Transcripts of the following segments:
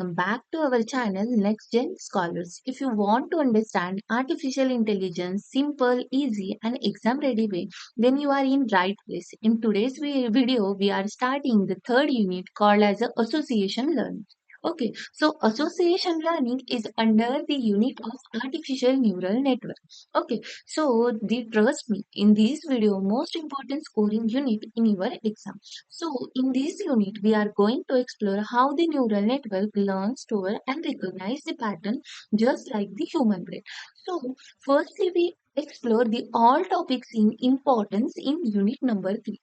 welcome back to our channel NextGen Scholars. If you want to understand artificial intelligence simple, easy and exam ready way, then you are in right place. In today's video, we are starting the third unit called as a association learning. Okay, so association learning is under the unit of artificial neural network. Okay, so trust me, in this video, most important scoring unit in your exam. So, in this unit, we are going to explore how the neural network learns, store, and recognize the pattern just like the human brain. So, firstly, we explore the all topics in importance in unit number 3.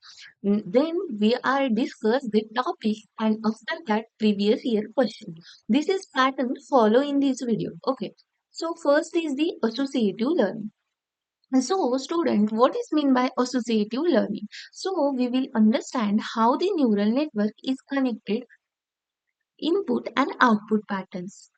Then we are discuss the topic and after that previous year question. This is pattern follow in this video. Okay. So first is the associative learning. So, student, what is mean by associative learning? So, we will understand how the neural network is connected input and output patterns.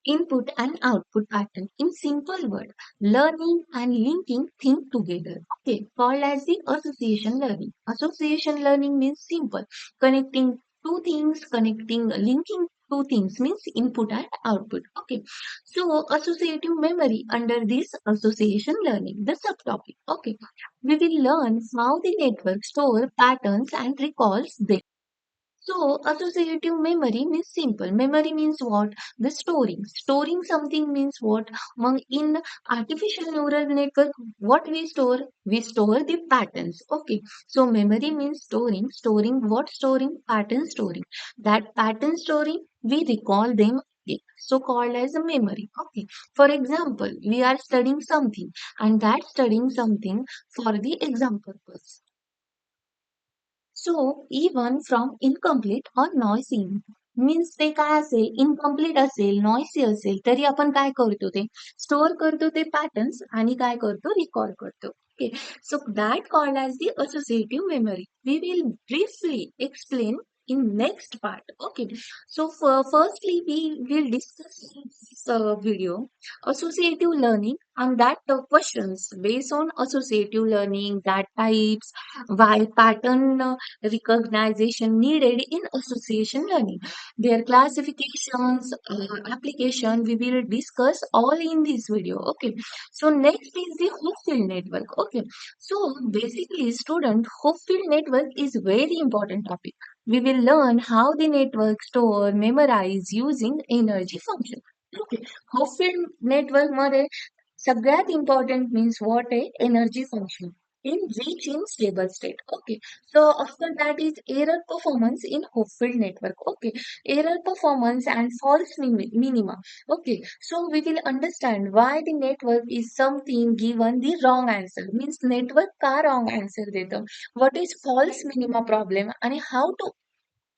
Input and output pattern. In simple word, learning and linking things together. Okay, called as the association learning. Association learning means simple. Connecting two things, linking two things means input and output. Okay, so associative memory under this association learning, the subtopic. Okay, we will learn how the network store patterns and recalls them. So, associative memory means simple. Memory means what? The storing. Storing something means what? In artificial neural network, what we store? We store the patterns. Okay. So, memory means storing. Storing what? Storing? Pattern storing. That pattern storing, we recall them again. So, called as a memory. Okay. For example, we are studying something and that studying something for the exam purpose. So even from incomplete or noisy means ते काय असेल incomplete असेल noisy असेल तरी आपण काय करतो ते स्टोअर करतो ते पॅटर्न्स आणि काय करतो रिकॉर्ड करतो okay so that called as the associative memory we will briefly explain in next part. Okay, so firstly we will discuss in this video associative learning and that questions based on associative learning, that types, why pattern recognition needed in association learning, their classifications, application we will discuss all in this video. Okay, so next is the Hopfield network. Okay, so basically student Hopfield network is very important topic. We will learn how the network store memorize using energy function. Okay, Hopfield network मध्ये सगळ्यात important means what a energy function in reaching stable state. Okay, so after that is error performance in Hopfield network. Okay, error performance and false minima. Okay, so we will understand why the network is something given the wrong answer means network का wrong answer देतं, what is false minima problem and how to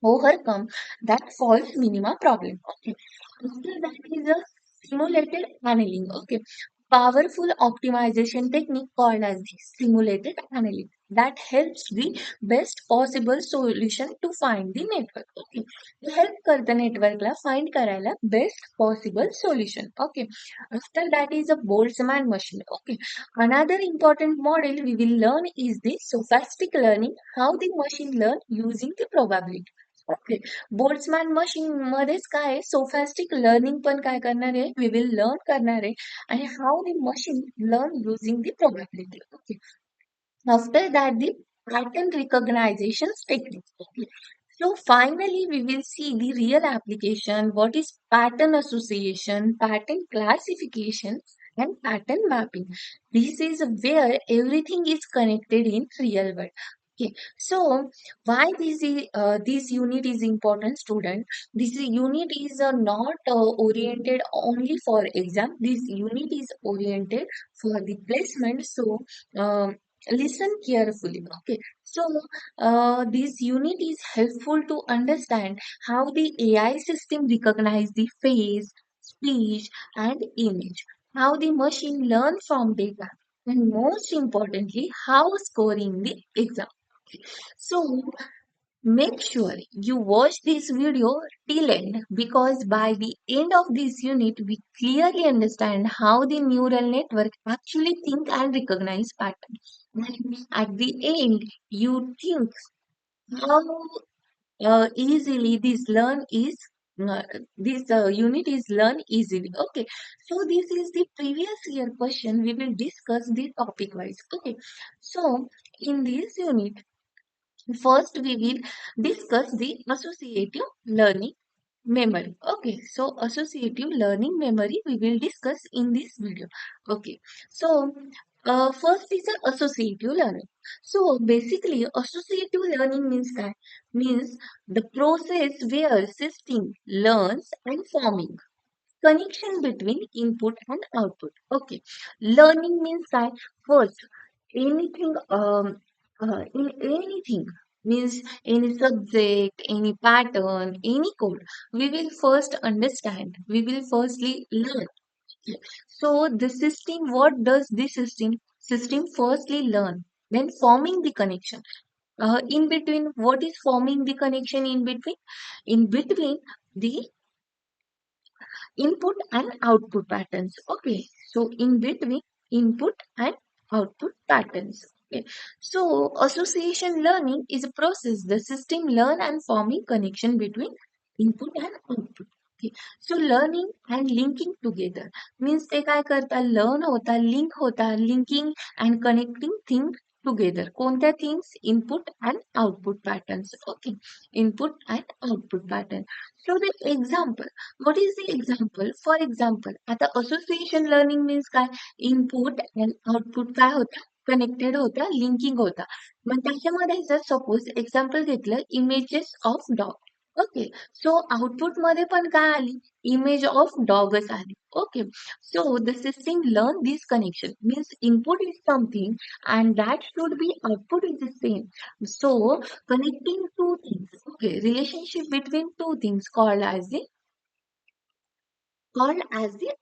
overcome that false minima problem. Okay. After that is a simulated annealing. Okay. Powerful optimization technique called as the simulated annealing that helps the best possible solution to find the network. Okay. To help करतं network ला find करायला best possible solution. Okay. After that is a Boltzmann machine. Okay. Another important model we will learn is the stochastic learning, how the machine learn using the probability. Okay Boltzmann machine मध्येच काय आहे सोफॅस्टिक learning पण काय करणार आहे we will learn करणार आहे आणि how the machine learn using the probability okay after that the pattern recognition techniques. Okay. So finally, we will see the real application. What is pattern association, pattern classification, and pattern mapping? This is where everything is connected in real world. Okay, so why this unit is important, student? This unit is not oriented only for exam. This unit is oriented for the placement. So listen carefully. Okay, so this unit is helpful to understand how the AI system recognize the face, speech, and image. How the machine learn from data, and most importantly, how scoring the exam. So make sure you watch this video till end because by the end of this unit we clearly understand how the neural network actually think and recognize patterns. And at the end you think how easily. This unit is learn easily. Okay, so this is the previous year question. We will discuss the topic wise. Okay, so in this unit, first we will discuss the associative learning memory. Okay, so associative learning memory we will discuss in this video. Okay, so first is a associative learning. So basically, associative learning means that means the process where system learns and forming connection between input and output. Okay, learning means that first anything in anything means any subject, any pattern, any code. We will first understand. We will firstly learn. Okay. So the system, what does the system? System firstly learn, then forming the connection. In between, what is forming the connection in between? In between the input and output patterns. Okay, so in between input and output patterns. Okay, so association learning is a process the system learn and forming connection between input and output. Okay, so learning and linking together means ते काय करता learn होता link होता linking and connecting things together. कोणत्या things? Input and output patterns. Okay, input and output pattern. So the example, what is the example? For example, आता association learning means काय? Input and output काय होता? Connected होता, linking होता. मग त्याच्यामध्ये जर suppose example घेतलं images of dog. Okay, so output मध्ये पण काय आली? इमेज ऑफ डॉगच आली. Okay, so the system learn this connection means input is something and that should be output is the same. So connecting two things, okay, relationship between two things called as the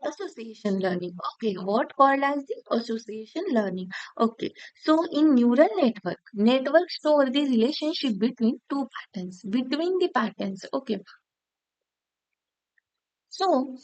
association learning. Okay, what called as the association learning? Okay, so in neural network store the relationship between two patterns, between the patterns. Okay, so,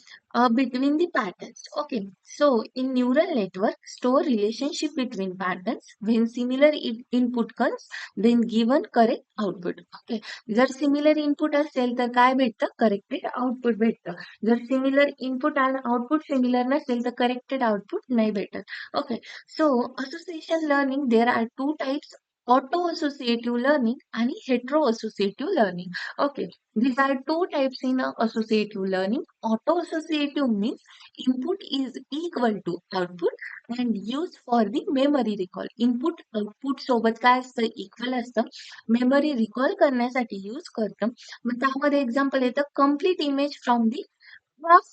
between the patterns. Okay. So, in neural network, store relationship between patterns. When similar input comes, then given correct output. Okay. जर similar input असेल तर काय भेटतं? Corrected output भेटतं. जर similar input आणि output similar नसेल तर corrected output नाही भेटत. Okay. So, association learning, there are two types. Auto-associative learning and hetero-associative learning. Okay. These are two types in associative learning. Auto-associative means input is equal to output and used for the memory recall. Input output सोबत काय असतं equal असतं. Memory recall करण्यासाठी use करतं. मग त्यामध्ये example येतं complete image from the of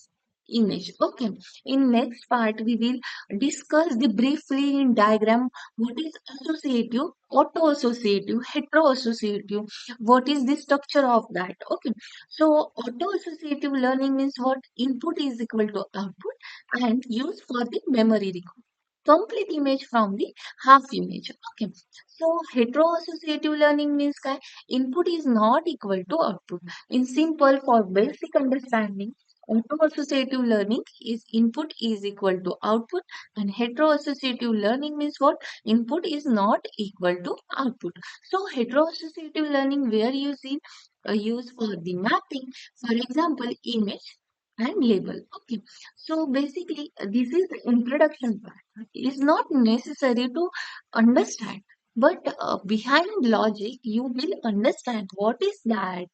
image. Okay, in next part we will discuss the briefly in diagram what is associative, auto-associative, hetero-associative, what is the structure of that. Okay, so auto-associative learning means what? Input is equal to output and used for the memory recall. Complete image from the half image. Okay, so hetero-associative learning means that input is not equal to output. In simple, for basic understanding, auto-associative learning is input is equal to output, and hetero-associative learning means what? Input is not equal to output. So hetero-associative learning where you see use for the mapping, for example, image and label. Okay, so basically this is the introduction part. It is not necessary to understand, but behind logic you will understand what is that,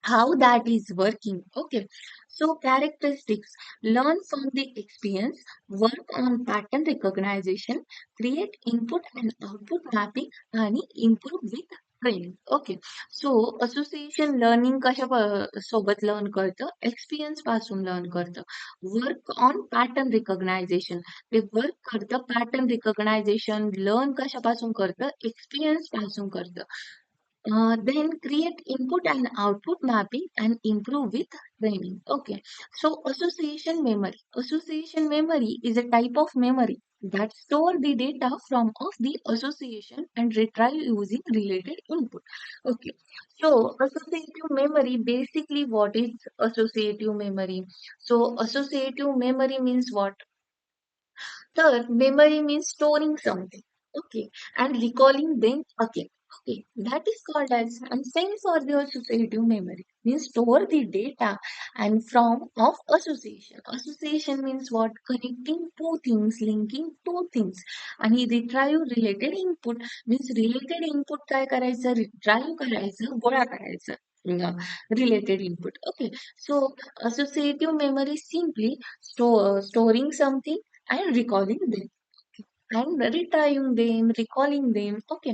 how that is working. Okay, so characteristics, learn from the experience, work on pattern recognition, create input and output mapping आणि improve with training. Okay, so association learning कशा सोबत learn करतं? Experience पासून learn करतं. Work on pattern recognition, ते work करतं pattern recognition. Learn कशापासून करतं? एक्सपिरियन्स पासून करतं. Then create input and output mapping and improve with training. Okay. So association memory. Association memory is a type of memory that store the data from of the association and retrieve using related input. Okay. So associative memory, basically what is associative memory? So associative memory means what? Third, memory means storing something. Okay. And recalling them again. Okay, that is called as, and same for the associative memory. We store the data and from of association. Association means what? Connecting two things, linking two things. आणि retrieve related input means related input काय करायचं? Retrieve करायचं, गोळा करायचं. Related input. Okay, so associative memory simply storing something and recalling them and retrieving them, recalling them. Okay.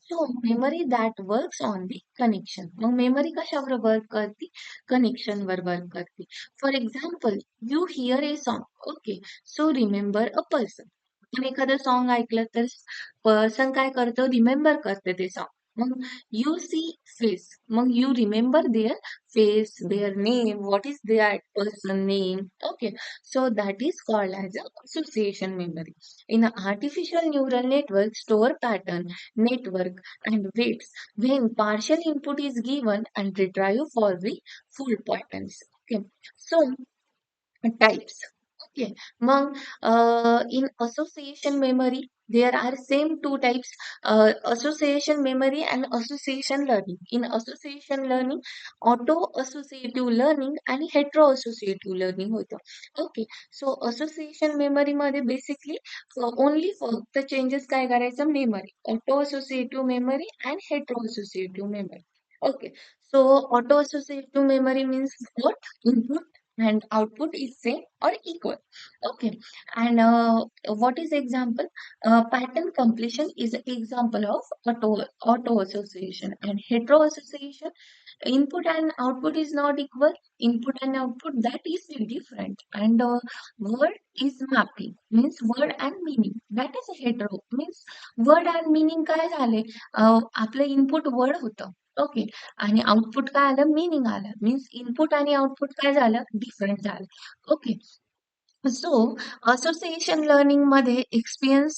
So memory that works on the connection. Mug memory कशावर work करते? Connection वर work करते. For example, you hear a song. Okay. So remember a person. आपण एखादं song ऐकलं तर person काय करतो? Remember करते ते सॉन्ग. मग यू सी फेस. मग you remember their face, their name, what is their person name. Okay, so that is called as a association memory. In an artificial neural network, store pattern, network, and weights when partial input is given and retrieve for the full patterns. Okay, so types. Okay, mong in association memory there are same two types, association memory and association learning. In association learning, auto-associative learning आणि hetero-associative learning होतं. Okay, so association memory मध्ये basically only फक्त changes काय करायचं? Memory, auto-associative memory and hetero-associative memory. Okay, so auto-associative memory means what? Input and output is same or equal. Okay, and what is example? Pattern completion is an example of auto association, and hetero association, input and output is not equal. Input and output, that is different, and word is mapping means word and meaning, that is hetero means word and meaning काय झाले? आपलं input word होतं. Okay, आणि output काय आलं? Meaning आलं. Means input आणि output काय झालं? डिफरंट झालं. ओके, सो असोसिएशन लर्निंग मध्ये एक्सपिरियन्स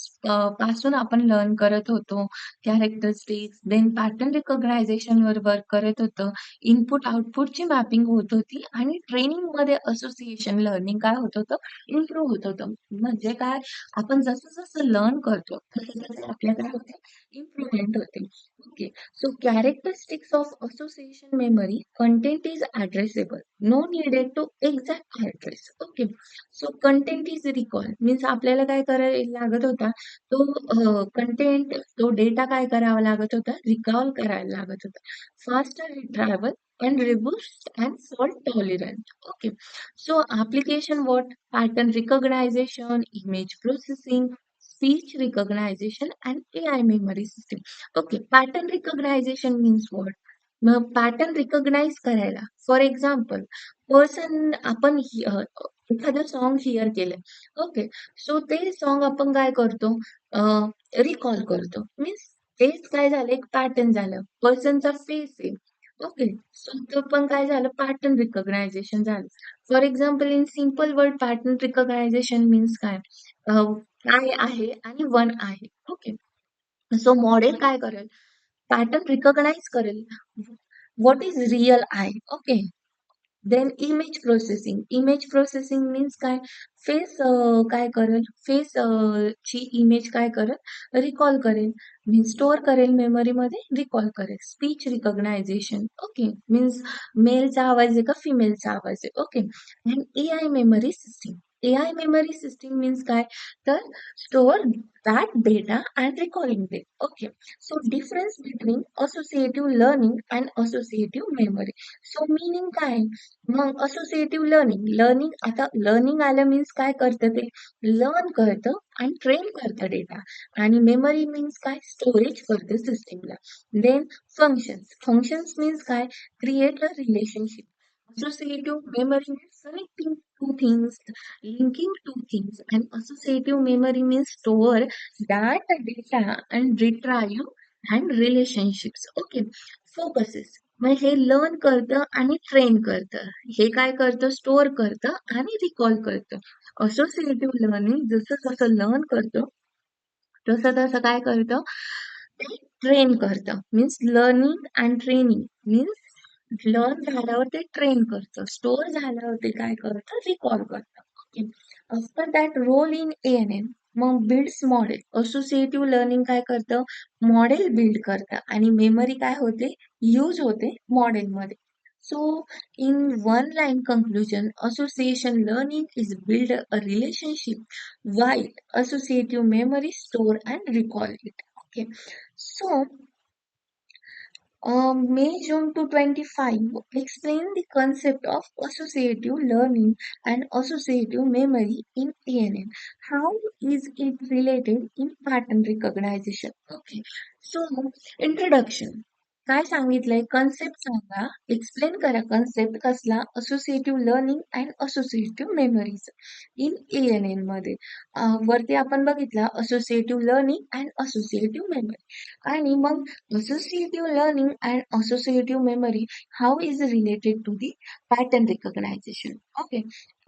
पासून आपण लर्न करत होतो. कॅरेक्टरिस्टिक्स, देन पॅटर्न रिकॉग्नायझेशन वर वर्क करत होतं. इनपुट आउटपुटची मॅपिंग होत होती आणि ट्रेनिंग मध्ये असोसिएशन लर्निंग काय होत होतं? इम्प्रूव्ह होत होतं. म्हणजे काय? आपण जसं जसं लर्न करतो तसं तसं आपल्याकडे होते इम्प्रुव्हमेंट होते. Okay, so characteristics of association memory, content is addressable. No needed to exact address. Okay, so content is recall means आपल्याला काय करायला लागत होता? तो कंटेंट, तो डेटा काय करावा लागत होता? रिकॉल करायला लागत होता. Faster retrieval and robust and fault tolerant. Okay, so application what? Pattern recognition, image processing, speech recognition, and AI memory system. Okay, pattern recognition means what? मग पॅटर्न रिकॉग्नाइज करायला, फॉर एक्झाम्पल पर्सन आपण एखादं song hear केलंय. Okay, so ते song आपण काय करतो? Recall करतो. मीन्स तेच काय झालं? एक पॅटर्न झालं. पर्सनचा फेस आहे. ओके, सो तो पण काय झालं? पॅटर्न रिकॉग्नायझेशन झालं. For example in simple word pattern recognition means काय? काय आहे आणि वन आहे. ओके, सो मॉडेल काय करेल? पॅटर्न रिकॉग्नाइज करेल. What is real eye? Okay, then image processing. Image processing means काय? फेस काय करेल? फेस ची इमेज काय करेल? रिकॉल करेल. मीन्स स्टोअर करेल मेमरीमध्ये, रिकॉल करेल. Speech recognition. ओके, मीन्स मेलचा आवाज आहे का फिमेलचा आवाज आहे. Okay, and AI memory system. AI memory system means काय? तर store that data and recalling them. Okay, so difference between associative learning and associative memory. So meaning काय? मग associative learning, learning, आता learning आलं मीन्स काय करतं? ते learn करतं आणि ट्रेन करतं डेटा. आणि मेमरी मीन्स काय? स्टोरेज करते सिस्टीमला. Then functions. फंक्शन्स मीन्स काय? Create a relationship. Associative memory means connecting two things, linking two things, and associative memory means store that data and retrieve and relationships. Okay, focuses. मग हे learn करतं आणि train करतं. हे काय करतं? Store करतं आणि रिकॉल करतं. असोसिएटिव्ह लर्निंग जसं जसं लर्न करतं तसं तसं काय करतं? ते ट्रेन करतं. Means learning and training means learn झाल्यावर ते ट्रेन करतं. स्टोअर झाल्यावर ते काय करतं? रिकॉल करतं. Okay, after that role in ANN. मग बिल्ड्स मॉडेल. असोसिएटिव्ह लर्निंग काय करतं? मॉडेल बिल्ड करतं आणि मेमरी काय होते? यूज होते मॉडेलमध्ये. So, in one line conclusion, association learning is build a relationship while associative memory store and recall it. Okay. So, May-June 2025 explain the concept of associative learning and associative memory in ANN. How is it related in pattern recognition? Okay. So, introduction. काय सांगितलंय? Concept सांगा. Explain करा concept कसला? Associative learning and associative memories in ANN मध्ये. वरती आपण बघितलं associative learning and associative memory. आणि मग associative learning and associative memory, how is related to the pattern recognition? Okay.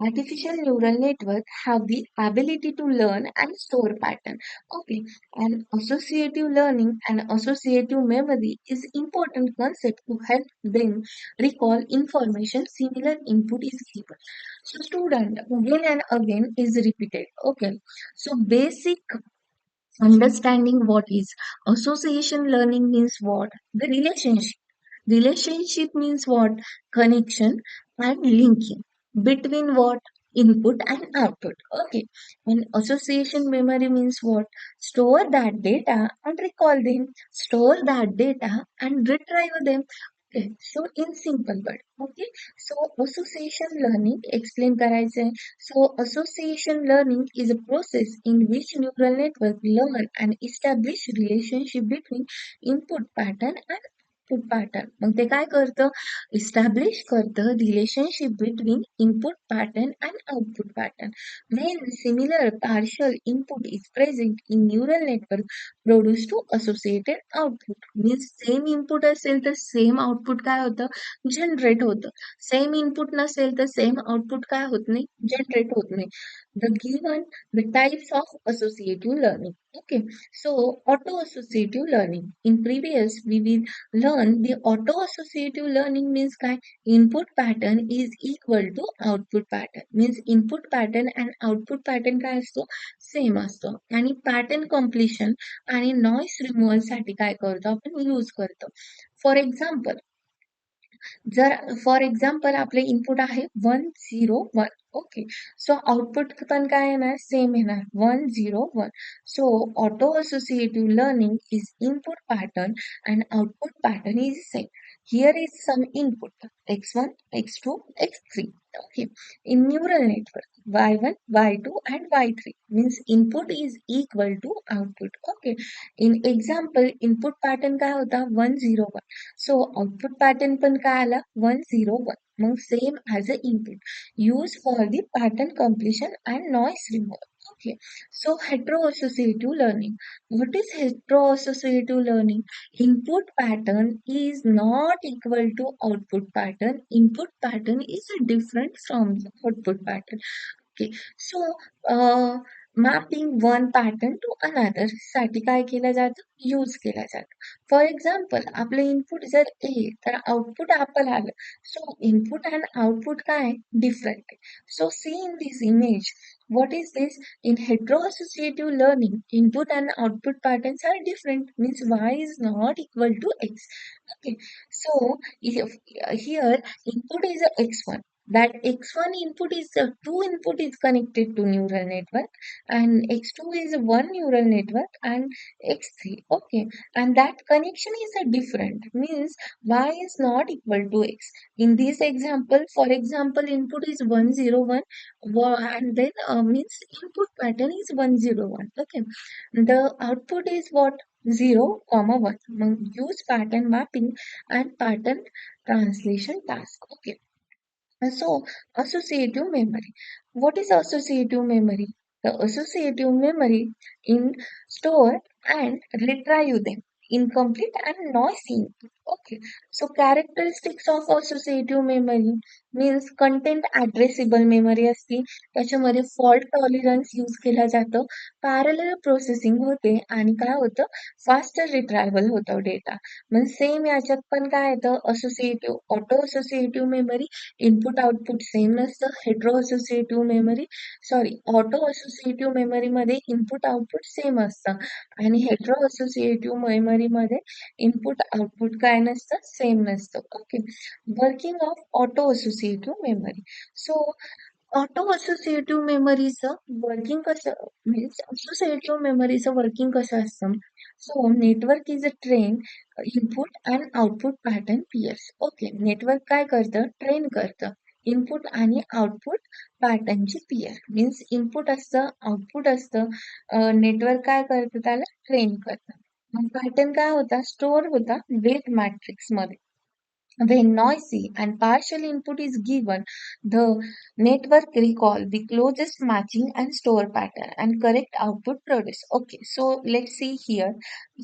Artificial neural network have the ability to learn and store pattern. Okay. And associative learning and associative memory is important concept to help them recall information similar input is given. So student again and again is repeated. Okay. So basic understanding what is association learning means what? The relationship. Relationship means what? Connection and linking between what? Input and output. Okay. And association memory means what? Store that data and recall them. Store that data and retrieve them. Okay. So in simple word. Okay. So association learning explain करायचं. So association learning is a process in which neural network learn and establish relationship between input pattern and output pattern. मग ते काय करतं? Establish करतं relationship between input pattern and output pattern. When similar partial input is present in neural network produce to associated output. Means same input असेल तर same output काय होतं? Generate होतं. Same input नसेल तर सेम आउटपुट काय होत नाही? जनरेट होत नाही. The types of associative learning. Okay. So auto-associative learning. In previous we will learn the auto-associative learning means काय? Input pattern is equal to output pattern. Means input pattern and output pattern काय असतो? Same असतो. आणि pattern completion आणि noise removal साठी काय करतो? आपण यूज करतो. फॉर एक्झाम्पल, जर फॉर एक्झाम्पल आपले इनपुट आहे 101. ओके. सो आउटपुट पण काय येणार? सेम येणार 101. So auto associative learning is input pattern and output pattern is same. Here is some input x1, x2, x3. Okay. In neural network, y1, y2 and y3 means input is equal to output. Okay. In example, input pattern काय होता? 101. So output pattern पण काय आला? 101. मग same as a input. Use for the pattern completion and noise removal. Okay. So hetero-associative learning. What is hetero-associative learning? Input pattern is not equal to output pattern. Input pattern is different from the output pattern. Okay. So mapping one pattern to another साठी काय केलं जातं? Use केला जातं. For example आपलं input जर ए तर output apple आलं. सो इनपुट अँड आउटपुट काय डिफरंट आहे. So see in this image what is this? In hetero-associative learning, input and output patterns are different. Means y is not equal to x. Okay. So if, here input is a x1. That x1 input is two input is connected to neural network, and x2 is one neural network, and x3. Okay. And that connection is a different. Means y is not equal to x. In this example, for example, input is 101. And then means input pattern is 101. Okay. The output is what? 0, 1. Use pattern mapping and pattern translation task. Okay. So associative memory. What is associative memory? The associative memory in store and retrieve them. Incomplete and noisy. Okay, so characteristics of associative memory means content addressable memory असते, त्याच्यामध्ये fault tolerance use केला जातो, parallel processing होते आणि काय होतं faster रिट्रायवल होतं data. मग same याच्यात पण काय येतं associative auto associative memory input output same नसतं, hetero associative memory sorry auto associative मेमरीमध्ये इनपुट आउटपुट सेम असतं आणि हेट्रो असोसिएटिव्ह मेमरीमध्ये इनपुट आउटपुट काय नसतं सेम नसतं. Okay, working of auto associative memory. So auto associative मेमरीचं वर्किंग कसं मीन्स असोसिएटिव्ह मेमरीचं वर्किंग कसं असतं. So network is a train input and output pattern pairs. Okay, network काय करतं ट्रेन करतं इनपुट आणि आउटपुट पॅटर्नची पियर मीन्स इनपुट असतं आउटपुट असतं नेटवर्क काय करतं त्याला ट्रेन करतं. मग पॅटर्न काय होता स्टोअर होता वेट मॅट्रिक्स मध्ये. When noisy and partial input is given, the network recall the closest matching and store pattern and correct output produce. Okay, so let's see here.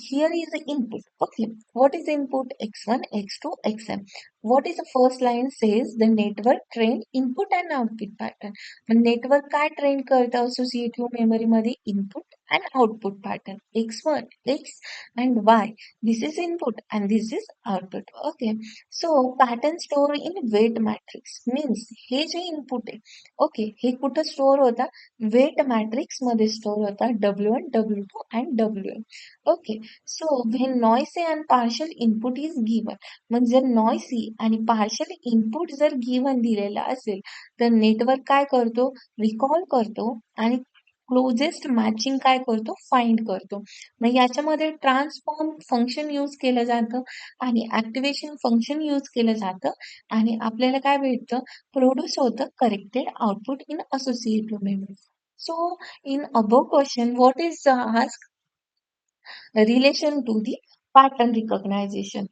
Here is the input. Okay, what is the input? X1, X2, Xn. What is the first line says the network train input and output pattern. The network काय train करतं associative memory मध्ये input and output pattern. X1, X and Y. This is input and this is output. Okay. So pattern store in weight matrix means हे जे input आहे okay हे कुठं store होता wait matrix मध्ये store होता W1 W2 and WN. Okay, so when noisy and partial input is given मग जर नॉइसी आणि पार्शल इनपुट जर गिवन दिलेला असेल तर नेटवर्क काय करतो रिकॉल करतो आणि क्लोजेस्ट मॅचिंग काय करतो फाइंड करतो. मग याच्यामध्ये ट्रान्सफॉर्म फंक्शन यूज केलं जातं आणि ऍक्टिव्हेशन फंक्शन यूज केलं जातं आणि आपल्याला काय भेटतं प्रोड्यूस होतं corrected output in associative memory. So in above question what is ask relation to the pattern recognization.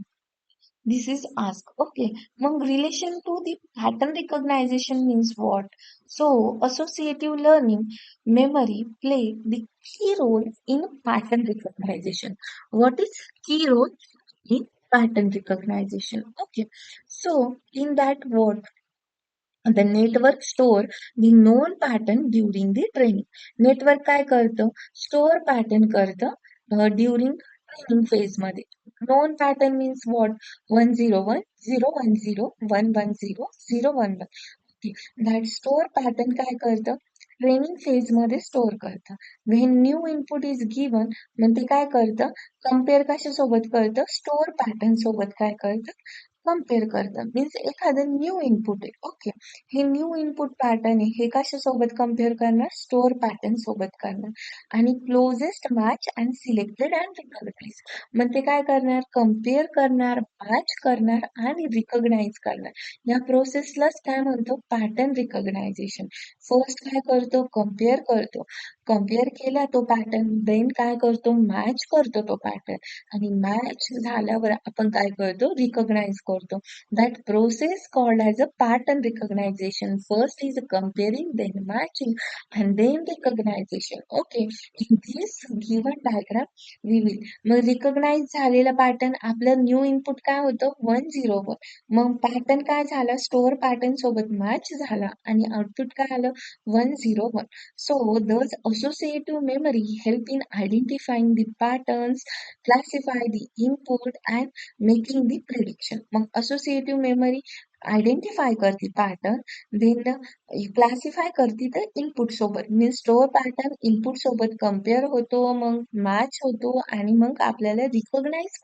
This is asked. Okay. Now, relation to the pattern recognition means what? So, associative learning memory play the key role in pattern recognition. What is key role in pattern recognition? Okay. So, in that what? The network store the known pattern during the training. Network काय करतं store pattern करतं during training phase मध्ये. Known pattern means what? 101 010 110 011. Okay. That store pattern काय करतं training phase मध्ये store करतं. When new input is given मग ते काय करतं कम्पेअर कशासोबत करतं स्टोअर पॅटर्न सोबत काय करतं कम्पेअर करतं मीन्स एखादं न्यू इनपुट आहे ओके हे न्यू इनपुट पॅटर्न आहे हे कशासोबत कम्पेअर करणार स्टोअर पॅटर्न सोबत करणार आणि closest match and selected and recognize मग ते काय करणार कम्पेअर करणार मॅच करणार आणि रिकॉग्नाइज करणार. या प्रोसेसलाच काय म्हणतो पॅटर्न रिकॉग्नायझेशन. फर्स्ट काय करतो कम्पेअर करतो कम्पेअर केला तो पॅटर्न देन काय करतो मॅच करतो तो पॅटर्न आणि मॅच झाल्यावर आपण काय करतो रिकॉग्नाइज करतो. That process called as a pattern recognization. First is comparing then matching and then recognization. Okay, in this given diagram we will मग रिकॉग्नाइज झालेला पॅटर्न आपलं न्यू इनपुट काय होतं 101 मग पॅटर्न काय झाला स्टोअर पॅटर्न सोबत मॅच झाला आणि आउटपुट काय आलं 101. So those associative memory help in identifying the patterns, classify the input and making the prediction. मग associative memory आयडेंटिफाय करते पॅटर्न देन क्लासिफाय करते तर इनपुट सोबत मीन्स स्टोअर पॅटर्न इनपुट सोबत कम्पेअर होतो मग मॅच होतो आणि मग आपल्याला recognize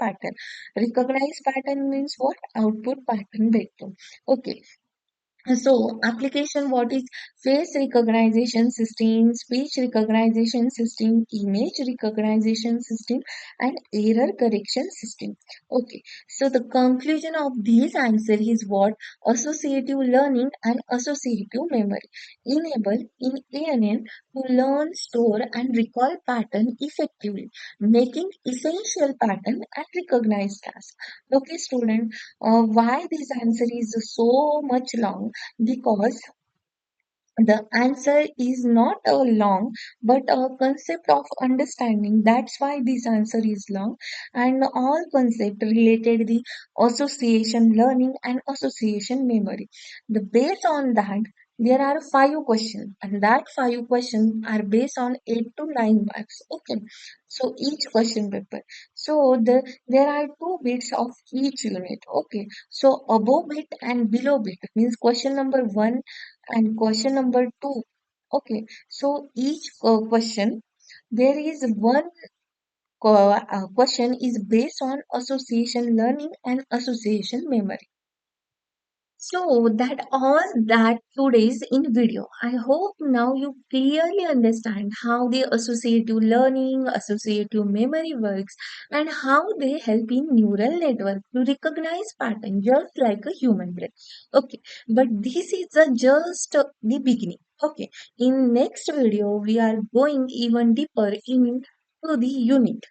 pattern means what output pattern भेटतो. Okay, so, application what is face recognition system, speech recognition system, image recognition system, and error correction system. Okay, so the conclusion of this answer is what associative learning and associative memory enable in ANN to learn, store, and recall pattern effectively, making essential pattern and recognize tasks. Okay, student, why this answer is so much long? Because The answer is not a long, but a concept of understanding. That's why this answer is long. And all concept related the association learning and association memory. The based on that, there are five questions, and that five questions are based on 8 to 9 marks. Okay, so each question paper. So there are two bits of each unit. Okay, so above bit and below bit means question number one and question number two. Okay, so each question, there is one question is based on association learning and association memory. So that all that today's in video. I hope now you clearly understand how the associative learning, associative memory works and how they help in neural network to recognize pattern just like a human brain. Okay, but this is just the beginning. Okay, in next video we are going even deeper into the unit.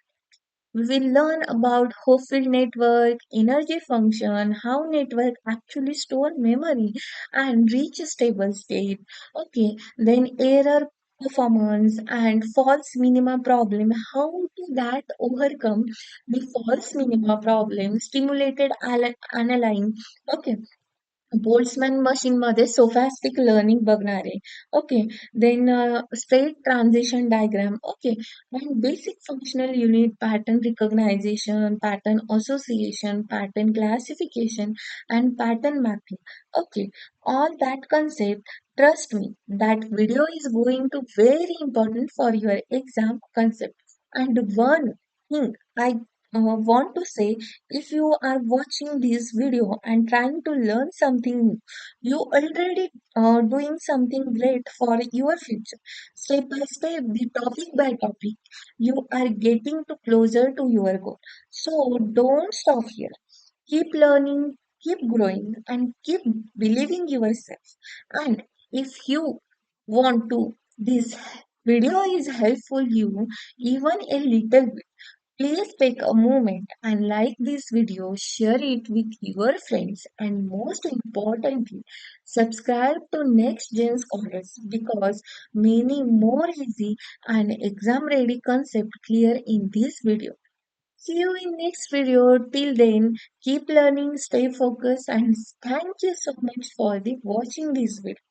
We will learn about Hopfield network, energy function, how network actually store memory and reach a stable state. Okay, then error performance and false minima problem. How to that overcome the false minima problem? Stimulated analyzing. Okay, Boltzmann मशीनमध्ये stochastic learning बघणार आहे. Okay. Then straight transition diagram. Okay. And basic functional unit pattern recognition, pattern association, pattern classification, and pattern mapping. Okay, all that concept, trust me, that video is going to very important for your exam concept. And one thing I want to say, if you are watching this video and trying to learn something new, you already doing something great for your future. Step by step, the topic by topic, you are getting to closer to your goal. So don't stop here. Keep learning, keep growing, and keep believing yourself. And if you want to, this video is helpful you even a little bit. Please take a moment and like this video, share it with your friends, and most importantly, subscribe to NextGen Scholars because many more easy and exam ready concept clear in this video. See you in next video. Till then, keep learning, stay focused, and thank you so much for the watching this video.